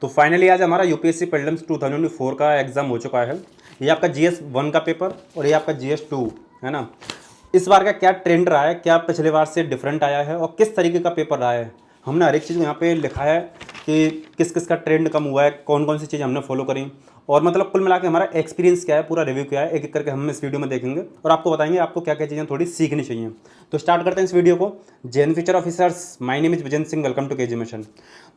तो फाइनली आज हमारा यूपीएससी प्रीलिम्स 2024 का एग्ज़ाम हो चुका है। ये आपका जीएस 1 का पेपर और ये आपका जीएस 2 है ना। इस बार का क्या ट्रेंड रहा है, क्या पिछले बार से डिफरेंट आया है और किस तरीके का पेपर रहा है, हमने हर एक चीज़ यहाँ पे लिखा है कि किस किस का ट्रेंड कम हुआ है, कौन कौन सी चीज़ हमने फॉलो करी और मतलब कुल मिला के हमारा एक्सपीरियंस क्या है, पूरा रिव्यू क्या है, एक एक करके हम इस वीडियो में देखेंगे और आपको बताएंगे आपको क्या क्या चीज़ें थोड़ी सीखनी चाहिए। तो स्टार्ट करते हैं इस वीडियो को। JN future officers, my name is Vijan Singh, welcome to KG mission.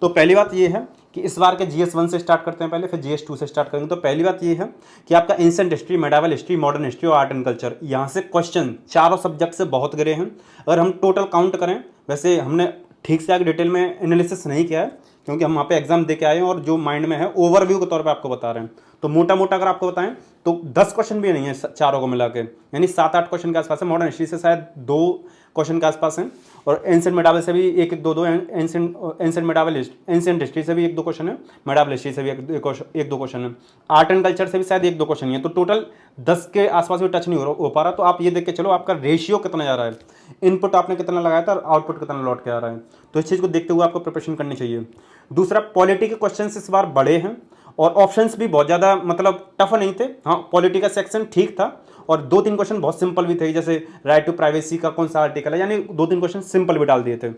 तो पहली बात ये है कि इस बार के जीएस 1 से स्टार्ट करते हैं पहले, फिर जीएस 2 से स्टार्ट करेंगे। तो पहली बात ये है कि आपका ancient history, medieval history, modern history और आर्ट एंड कल्चर, यहाँ से क्वेश्चन चारों सब्जेक्ट से बहुत गिरे हैं। अगर हम टोटल काउंट करें, वैसे हमने ठीक से आगे डिटेल में एनालिसिस नहीं किया है क्योंकि हम वहाँ पे एग्जाम दे के आए हैं और जो माइंड में है ओवरव्यू के तौर पे आपको बता रहे हैं। तो मोटा मोटा अगर आपको बताएं तो 10 क्वेश्चन भी नहीं है चारों को मिला के, यानी 7-8 क्वेश्चन के आसपास है। मॉडर्न हिस्ट्री से शायद 2 क्वेश्चन के आसपास हैं और एंशिएंट मेडावल से भी एक एक दो एंशिएंट मेडावल एंशिएंट हिस्ट्री से भी 1-2 क्वेश्चन है, मेडावल हिस्ट्री से भी 1-2 क्वेश्चन है, आर्ट एंड कल्चर से भी शायद 1-2 क्वेश्चन है। तो टोटल 10 के आसपास भी टच नहीं हो पा रहा। तो आप ये देख के चलो आपका रेशियो कितना जा रहा है, इनपुट आपने कितना लगाया था और आउटपुट कितना लौट के आ रहा है। तो इस चीज़ को देखते हुए आपको प्रिपरेशन करनी चाहिए। दूसरा, पॉलिटी के क्वेश्चन इस बार बड़े हैं और ऑप्शंस भी बहुत ज़्यादा मतलब टफ नहीं थे। हाँ, पॉलिटी का सेक्शन ठीक था और 2-3 क्वेश्चन बहुत सिंपल भी थे, जैसे राइट टू प्राइवेसी का कौन सा आर्टिकल है, यानी 2-3 क्वेश्चन सिंपल भी डाल दिए थे।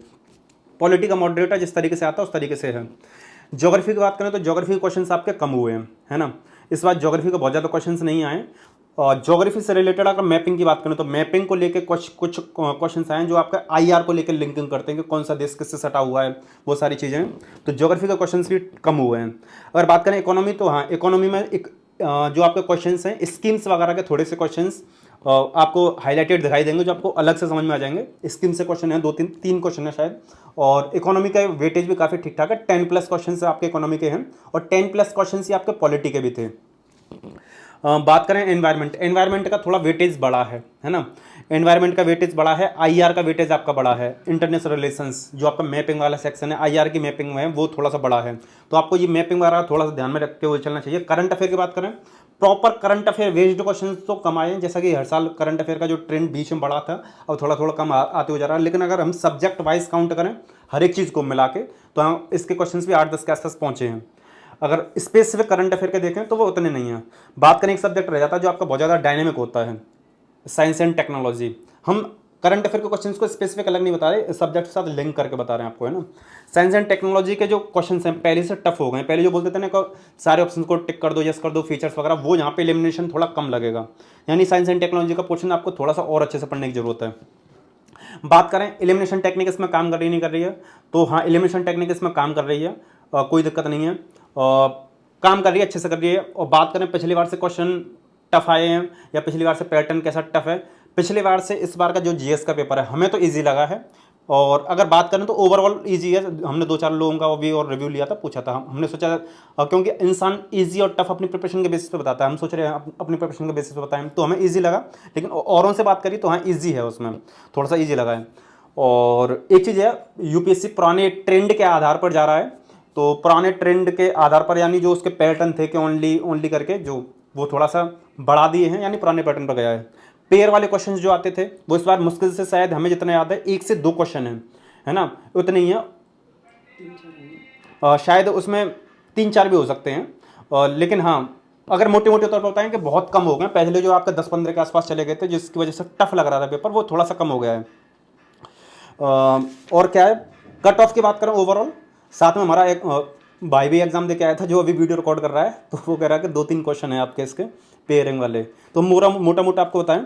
पॉलिटी का मॉडरेटर जिस तरीके से आता है उस तरीके से है। ज्योग्राफी की बात करें तो ज्योग्राफी के क्वेश्चन आपके कम हुए हैं, है ना। इस बार ज्योग्राफी के बहुत ज़्यादा क्वेश्चन नहीं आए। और ज्योग्राफी से रिलेटेड अगर मैपिंग की बात करें तो मैपिंग को लेके कुछ क्वेश्चन आए हैं जो आपका आईआर को लेकर लिंकिंग करते हैं कि कौन सा देश किससे सटा हुआ है, वो सारी चीज़ें। तो ज्योग्राफी के क्वेश्चन भी कम हुए हैं। अगर बात करें इकोनॉमी, तो हाँ, इकोनॉमी में एक जो आपके क्वेश्चंस हैं स्कीम्स वगैरह के थोड़े से क्वेश्चंस आपको हाईलाइटेड दिखाई देंगे जो आपको अलग से समझ में आ जाएंगे। स्कीम से क्वेश्चन है 2-3 क्वेश्चन है शायद। और इकोनॉमी का वेटेज भी काफ़ी ठीक ठाक है, 10+ क्वेश्चन आपके इकोनॉमी के हैं और 10+ क्वेश्चन ही आपके पॉलिटी के भी थे। बात करें एनवायरनमेंट का थोड़ा वेटेज बड़ा है ना। एनवायरनमेंट का वेटेज बड़ा है, आईआर का वेटेज आपका बड़ा है। इंटरनेशनल रिलेशंस जो आपका मैपिंग वाला सेक्शन है, आईआर की मैपिंग में है, वो थोड़ा सा बड़ा है। तो आपको ये मैपिंग वगैरह थोड़ा सा ध्यान में रखते हुए चलना चाहिए। करंट अफेयर की बात करें, proper current affair based question तो कम आए हैं, जैसा कि हर साल करंट अफेयर का जो ट्रेंड बीच में बढ़ा था अब थोड़ा थोड़ा कम आते हो जा रहा है। लेकिन अगर हम सब्जेक्ट वाइज काउंट करें हर एक चीज़ को मिला के तो हम इसके क्वेश्चन भी 8-10 के आसपास पहुंचे हैं। अगर स्पेसिफिक करंट अफेयर के देखें तो वो उतने नहीं हैं। बात करें एक सब्जेक्ट रह जाता है जो आपका बहुत ज़्यादा डायनेमिक होता है, साइंस एंड टेक्नोलॉजी। हम करंट अफेयर के क्वेश्चंस को स्पेसिफिक अलग नहीं बता रहे, सब्जेक्ट के साथ लिंक करके बता रहे हैं आपको, है ना। साइंस एंड टेक्नोलॉजी के जो क्वेश्चंस हैं पहले से टफ हो गए। पहले जो बोलते थे ना सारे ऑप्शन को टिक कर दो, यस कर दो, फीचर्स वगैरह, वो यहाँ पे एलिमिनेशन थोड़ा कम लगेगा। यानी साइंस एंड टेक्नोलॉजी का पोर्शन आपको थोड़ा सा और अच्छे से पढ़ने की जरूरत है। बात करें एलिमिनेशन टेक्निक इसमें काम कर रही नहीं कर रही है, तो हाँ, एलिमिनेशन टेक्निक इसमें काम कर रही है, कोई दिक्कत नहीं है, काम कर रही है, अच्छे से कर रही है। और बात करें पिछली बार से क्वेश्चन टफ आए हैं या पिछली बार से पैटर्न कैसा टफ है, पिछली बार से इस बार का जो जीएस का पेपर है हमें तो इजी लगा है। और अगर बात करें तो ओवरऑल इजी है। हमने 2-4 लोगों का भी और रिव्यू लिया था, पूछा था, हमने सोचा क्योंकि इंसान इजी और टफ अपनी प्रिपरेशन के बेसिस पे बताता है, हम सोच रहे हैं अपनी प्रिपरेशन के बेसिस पे बताएं, तो हमें इजी लगा। लेकिन औरों से बात करी तो हाँ, इजी है, उसमें थोड़ा सा ईजी लगा है। और एक चीज़ है, यूपीएससी पुराने ट्रेंड के आधार पर जा रहा है। तो पुराने ट्रेंड के आधार पर, यानी जो उसके पैटर्न थे कि ओनली करके, जो वो थोड़ा सा बढ़ा दिए हैं, यानी पुराने पैटर्न पर गया है। पेयर वाले क्वेश्चंस जो आते थे वो इस बार मुश्किल से, शायद हमें जितना याद है, 1 से 2 क्वेश्चन है ना, उतने ही है। शायद उसमें 3-4 भी हो सकते हैं। लेकिन हाँ, अगर मोटे मोटे तौर पर बताएं कि बहुत कम हो गए। पहले जो आपका 10-15 के आसपास चले गए थे, जिसकी वजह से टफ लग रहा था पेपर, वो थोड़ा सा कम हो गया है। और क्या है, कट ऑफ की बात करें ओवरऑल, साथ में हमारा एक भाई भी एग्जाम दे के आया था जो अभी वीडियो रिकॉर्ड कर रहा है, तो वो कह रहा है कि 2-3 क्वेश्चन है आपके इसके पेयरिंग वाले। तो मोटा मोटा आपको बताएं,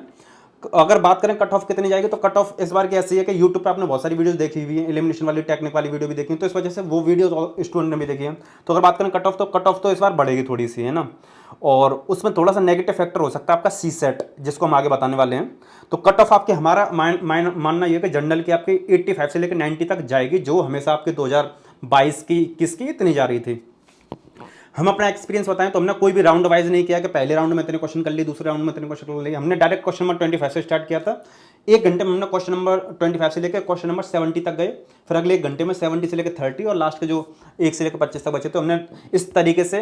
अगर बात करें कट ऑफ कितनी जाएगी, तो कट ऑफ इस बार की ऐसी है कि यूट्यूब पे आपने बहुत सारी वीडियोस देखी हुई है, एलिमिनेशन वाली, टेक्निक वाली वीडियो भी देखी है, तो इस वजह से वो वीडियो स्टूडेंट ने भी देखी है। तो अगर बात करें कट ऑफ तो इस बार बढ़ेगी थोड़ी सी, है ना। और उसमें थोड़ा सा नेगेटिव फैक्टर हो सकता है आपका सी सेट, जिसको हम आगे बताने वाले हैं। तो कट ऑफ आपकी, हमारा मानना यह कि जनरल की आपकी 85 से लेकर 90 तक जाएगी, जो हमेशा आपके 2022 की 21 की इतनी जा रही थी। हम अपना एक्सपीरियंस बताएं तो हमने कोई भी राउंड वाइज नहीं किया कि पहले राउंड में इतने क्वेश्चन कर लिए, दूसरे राउंड में इतने क्वेश्चन कर लिए। हमने डायरेक्ट क्वेश्चन नंबर 25 से स्टार्ट किया था। एक घंटे में हमने क्वेश्चन नंबर 25 से लेकर क्वेश्चन नंबर 70 तक गए, फिर अगले एक घंटे में 70 से लेकर 30 और लास्ट के जो 1 से लेकर 25 तक बचे। तो हमने इस तरीके से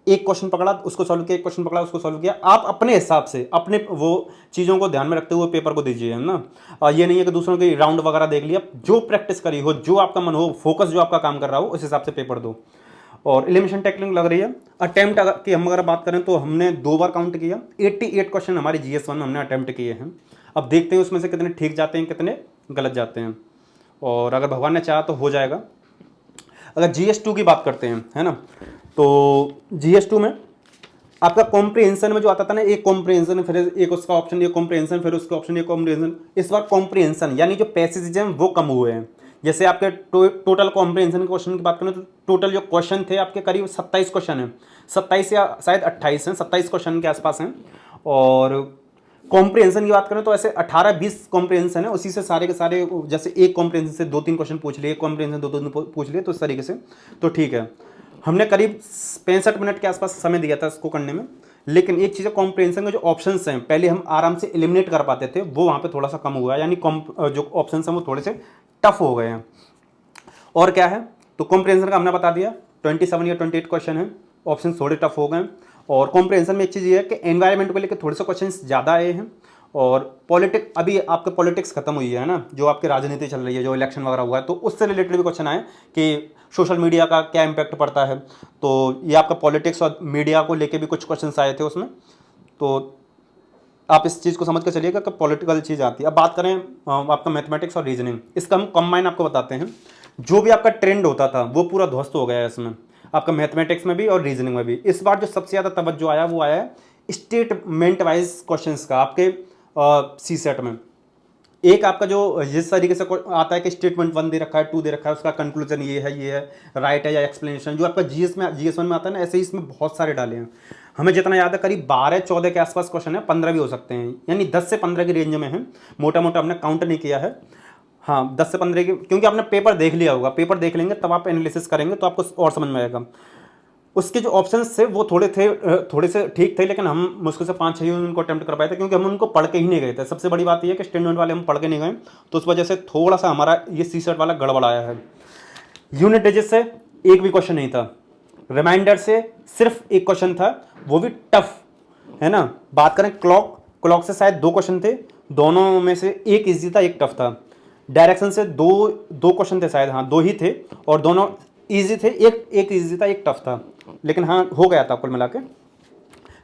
एक क्वेश्चन पकड़ा उसको सॉल्व किया, एक क्वेश्चन पकड़ा उसको सॉल्व किया। आप अपने हिसाब से अपने वो चीज़ों को ध्यान में रखते हुए पेपर को दीजिए, है ना। ये नहीं है कि दूसरों की राउंड वगैरह देख लिया, जो प्रैक्टिस करी हो, जो आपका मन हो, फोकस जो आपका काम कर रहा हो, उस हिसाब से पेपर दो। और एलिमिनेशन टेक्निक लग रही है। अटेम्प्ट की हम अगर बात करें तो हमने 2 बार काउंट किया, 88 क्वेश्चन हमारी GS1 में हमने अटेम्प्ट किए हैं। अब देखते हैं उसमें से कितने ठीक जाते हैं, कितने गलत जाते हैं, और अगर भगवान ने चाहा तो हो जाएगा। अगर GS2 की बात करते हैं, है ना, तो GS2 में आपका कॉम्प्रिहेंशन में जो आता था ना, एक कॉम्प्रिहेंशन फिर एक उसका ऑप्शन, ये कॉम्प्रिहेंशन फिर उसका ऑप्शन, ये कॉम्प्रिहेंशन। इस बार कॉम्प्रिहेंशन यानी जो पैसेज हैं वो कम हुए हैं। जैसे आपके टोटल कॉम्प्रिहेंशन क्वेश्चन की बात करें तो टोटल जो क्वेश्चन थे आपके करीब 27 क्वेश्चन हैं, 27 या शायद 28 हैं, 27 क्वेश्चन के आसपास हैं। और कॉम्प्रिहेंशन की बात करें तो ऐसे 18-20 कॉम्प्रिहेंशन है, उसी से सारे के सारे, जैसे एक कॉम्प्रिहेंशन से 2-3 क्वेश्चन पूछ लिए, एक कॉम्प्रिहेंशन 2-2 पूछ लिए, तो इस तरीके से तो ठीक है। हमने करीब 65 मिनट के आसपास समय दिया था इसको करने में। लेकिन एक चीज़ है, कॉम्प्रिहेंशन के जो ऑप्शंस हैं पहले हम आराम से एलिमिनेट कर पाते थे, वो वहाँ पे थोड़ा सा कम हुआ है, यानी जो ऑप्शंस हैं वो थोड़े से टफ हो गए हैं। और क्या है, तो कॉम्प्रिहेंशन का हमने बता दिया 27 या 28 क्वेश्चन है, ऑप्शन थोड़े टफ हो गए। और कॉम्प्रिहेंशन में एक चीज़ ये है कि एनवायरनमेंट को लेकर थोड़े से क्वेश्चन ज़्यादा आए हैं। और पॉलिटिक्स, अभी आपके पॉलिटिक्स खत्म हुई है ना, जो आपकी राजनीति चल रही है, जो इलेक्शन वगैरह हुआ है, तो उससे रिलेटेड भी क्वेश्चन आए कि सोशल मीडिया का क्या इम्पैक्ट पड़ता है। तो ये आपका पॉलिटिक्स और मीडिया को लेके भी कुछ क्वेश्चन आए थे उसमें। तो आप इस चीज़ को समझ कर चलिएगा कि पॉलिटिकल चीज़ आती है। अब बात करें आपका मैथमेटिक्स और रीजनिंग, इसका हम कंबाइन आपको बताते हैं। जो भी आपका ट्रेंड होता था वो पूरा ध्वस्त हो गया है इसमें, आपका मैथमेटिक्स में भी और रीजनिंग में भी। इस बार जो सबसे ज़्यादा तवज्जो आया वो आया है स्टेटमेंट वाइज क्वेश्चंस का आपके सी सेट में। एक आपका जो जिस तरीके से आता है कि स्टेटमेंट 1 दे रखा है, 2 दे रखा है, उसका कंक्लूजन ये है, राइट है या एक्सप्लेनेशन, जो आपका GS1 में आता है ना, ऐसे ही इसमें बहुत सारे डाले हैं। हमें जितना याद है करीब 12-14 के आसपास क्वेश्चन है, 15 भी हो सकते हैं, यानी 10 से 15 की रेंज में है। मोटा मोटा हमने काउंट नहीं किया है, हाँ 10 से 15 की, क्योंकि आपने पेपर देख लिया होगा, पेपर देख लेंगे तब आप एनालिसिस करेंगे तो आपको और समझ में आएगा। उसके जो ऑप्शंस थे वो थोड़े से ठीक थे, लेकिन हम मुश्किल से 5-6 ही उनको अटेम्प्ट कर पाए थे, क्योंकि हम उनको पढ़ के ही नहीं गए थे। सबसे बड़ी बात यह है कि स्टैंडर्ड वाले हम पढ़ के नहीं गए, तो उस वजह से थोड़ा सा हमारा ये सी सेट वाला गड़बड़ाया है। यूनिट डिजिट से एक भी क्वेश्चन नहीं था, रिमाइंडर से सिर्फ एक क्वेश्चन था, वो भी टफ, है ना। बात करें क्लॉक से शायद 2 क्वेश्चन थे, दोनों में से एक ईजी था, एक टफ था। डायरेक्शन से दो क्वेश्चन थे शायद, हाँ 2 ही थे, और दोनों ईजी थे, एक ईजी था, एक टफ था, लेकिन हाँ हो गया था कुल मिला के।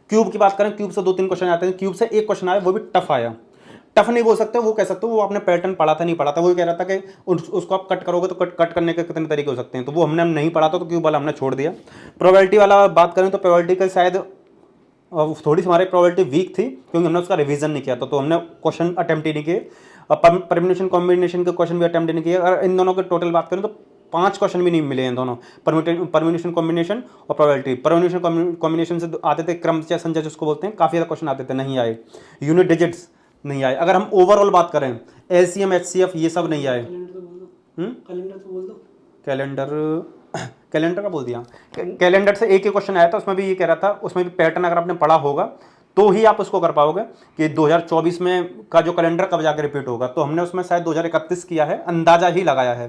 क्यूब की बात करें, क्यूब से 2-3 क्वेश्चन आते हैं, क्यूब से एक क्वेश्चन आया, वो भी टफ आया। टफ नहीं बोल सकते, वो कह सकते हो वो आपने पैटर्न पढ़ा था नहीं पढ़ा था। वो कह रहा था कि उसको आप कट करोगे तो कट करने के कितने तरीके हो सकते हैं, तो वो हमने नहीं पढ़ा था, तो क्यूब वाला हमने छोड़ दिया। प्रोबेबिलिटी वाला बात करें तो प्रोबेबिलिटी का शायद थोड़ी सी हमारी प्रोबेबिलिटी वीक थी, क्योंकि हमने उसका रिवीजन नहीं किया था, तो हमने क्वेश्चन अटेम्प्ट ही नहीं किए। परम्यूटेशन कॉम्बिनेशन के क्वेश्चन भी अटेम्प्ट नहीं किए। अगर इन दोनों के टोटल बात करें तो 5 क्वेश्चन भी नहीं मिले हैं दोनों, परम्यूटेशन कॉम्बिनेशन और प्रोबेबिलिटी। परम्यूटेशन कॉम्बिनेशन से आते थे, क्रमचय संचय जिसको बोलते हैं, काफ़ी ज़्यादा क्वेश्चन आते थे, नहीं आए। यूनिट डिजिट्स नहीं आए। अगर हम ओवरऑल बात करें, LCM HCF ये सब नहीं आए। कैलेंडर का बोल दिया, कैलेंडर से एक ही क्वेश्चन आया था, उसमें भी ये कह रहा था, उसमें भी पैटर्न अगर आपने पढ़ा होगा तो ही आप उसको कर पाओगे कि 2024 में का जो कैलेंडर कब जाकर रिपीट होगा। तो हमने उसमें शायद 2031 किया है, अंदाजा ही लगाया है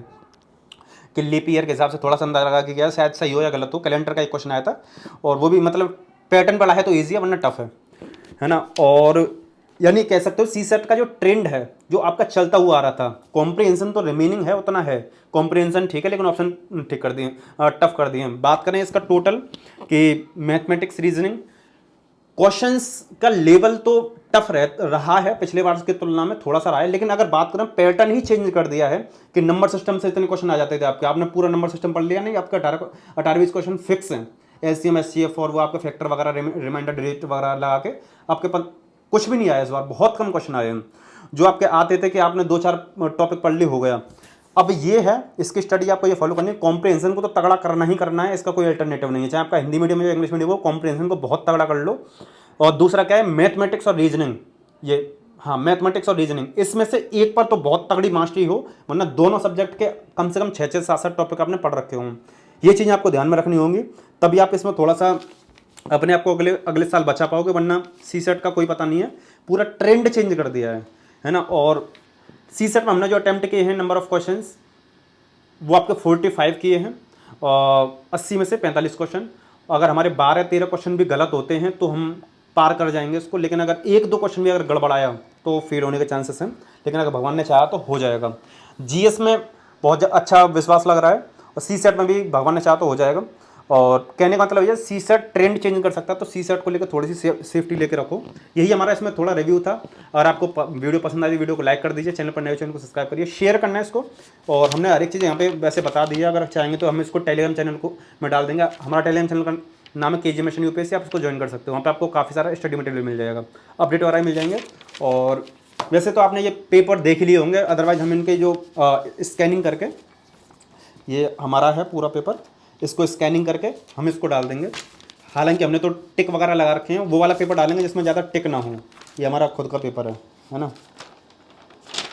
कि लीप ईयर के हिसाब से थोड़ा सा अंदाजा लगा के किया, शायद सही हो या गलत हो। कैलेंडर का एक क्वेश्चन आया था, और वो भी मतलब पैटर्न पढ़ा है तो ईजी है, वरना टफ है ना। और यानी कह सकते हो सी सेट का जो ट्रेंड है, जो आपका चलता हुआ आ रहा था, कॉम्प्रिहेंशन तो रिमेनिंग है उतना है, कॉम्प्रिहेंशन ठीक है, लेकिन ऑप्शन ठीक कर दिए, टफ कर दिए। बात करें इसका टोटल कि मैथमेटिक्स रीजनिंग क्वेश्चंस का लेवल तो टफ रहा है, पिछले बार की तुलना में थोड़ा सा रहा है, लेकिन अगर बात करें पैटर्न ही चेंज कर दिया है कि नंबर सिस्टम से इतने क्वेश्चन आ जाते थे आपके, आपने पूरा नंबर सिस्टम पढ़ लिया नहीं, आपका 18-20 क्वेश्चन फिक्स हैं, LCM HCF, और वो आपके फैक्टर वगैरह रिमाइंडर डिजिट वगैरह लगा के आपके पास कुछ भी नहीं आया। इस बार बहुत कम क्वेश्चन आए हैं, जो आपके आते थे कि आपने 2-4 टॉपिक पढ़ ली हो गया। अब ये है, इसकी स्टडी आपको ये फॉलो करनी है। कॉम्प्रिहेंशन को तो तगड़ा करना ही करना है, इसका कोई अल्टरनेटिव नहीं है, चाहे आपका हिंदी मीडियम या इंग्लिश मीडियम हो, कॉम्प्रिहेंशन को बहुत तगड़ा कर लो। और दूसरा क्या है, मैथमेटिक्स और रीजनिंग, ये हाँ मैथमेटिक्स और रीजनिंग, इसमें से एक पर तो बहुत तगड़ी मास्टरी हो, वरना दोनों सब्जेक्ट के कम से कम 6-6, 7-7 टॉपिक आपने पढ़ रखे हों। ये चीज़ें आपको ध्यान में रखनी होंगी, तभी आप इसमें थोड़ा सा अपने आप को अगले अगले साल बचा पाओगे, वरना सी सेट का कोई पता नहीं है, पूरा ट्रेंड चेंज कर दिया है ना। और सी सेट में हमने जो अटैम्प्ट किए हैं नंबर ऑफ क्वेश्चंस वो आपके 45 किए हैं और 80 में से 45 क्वेश्चन। अगर हमारे 12-13 क्वेश्चन भी गलत होते हैं तो हम पार कर जाएंगे इसको, लेकिन अगर 1-2 क्वेश्चन भी अगर गड़बड़ाया तो फेल होने के चांसेस हैं, लेकिन अगर भगवान ने चाहा तो हो जाएगा। जीएस में बहुत अच्छा विश्वास लग रहा है और सी सेट में भी भगवान ने चाहा तो हो जाएगा। और कहने का मतलब ये सी सेट ट्रेंड चेंज कर सकता है, तो सी सेट को लेकर थोड़ी सी सेफ्टी लेकर रखो। यही हमारा इसमें थोड़ा रिव्यू था। अगर आपको वीडियो पसंद आई वीडियो को लाइक कर दीजिए, चैनल पर नए चैनल को सब्सक्राइब करिए, शेयर करना है इसको। और हमने हर एक चीज़ यहाँ पे वैसे बता दी है, अगर चाहेंगे तो हम इसको टेलीग्राम चैनल को में डाल देंगे। हमारा टेलीग्राम चैनल का नाम है केजी मिशन यूपीएससी, आप इसको ज्वाइन कर सकते हो। वहाँ पे आपको काफ़ी सारा स्टडी मटेरियल मिल जाएगा, अपडेट वगैरह मिल जाएंगे। और वैसे तो आपने ये पेपर देख लिए होंगे, अदरवाइज हम इनके जो स्कैनिंग करके, ये हमारा है पूरा पेपर, इसको स्कैनिंग करके हम इसको डाल देंगे। हालांकि हमने तो टिक वगैरह लगा रखे हैं, वो वाला पेपर डालेंगे जिसमें ज़्यादा टिक ना हो। ये हमारा खुद का पेपर है ना।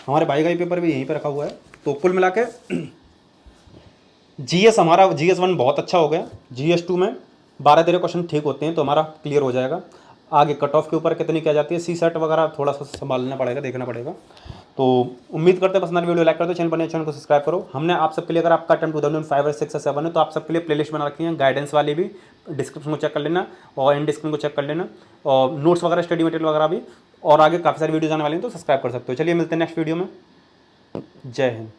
हमारे भाई का ही पेपर भी यहीं पे रखा हुआ है। तो कुल मिला के जीएस हमारा जीएस 1 बहुत अच्छा हो गया। जीएस 2 में 12-13 क्वेश्चन ठीक होते हैं तो हमारा क्लियर हो जाएगा। आगे कट ऑफ के ऊपर कितनी क्या जाती है, सी सेट वगैरह थोड़ा सा संभालना पड़ेगा, देखना पड़ेगा। तो उम्मीद करते हैं पसंद वीडियो लाइक कर दो, चैनल पर नए चैनल को सब्सक्राइब करो। हमने आप सबके लिए, अगर आपका अटेम्प्ट 2005 और 6 और 7 है तो आप सबके लिए प्लेलिस्ट बना रखी है, गाइडेंस वाली भी, डिस्क्रिप्शन को चेक कर लेना और इन डिस्क्रिप्शन को चेक कर लेना, और नोट्स वगैरह स्टडी मटेरियल वगैरह भी, और आगे काफ़ी सारी वीडियोज आने वाली हैं तो सब्सक्राइब कर सकते हो। चलिए मिलते हैं नेक्स्ट वीडियो में। जय हिंद।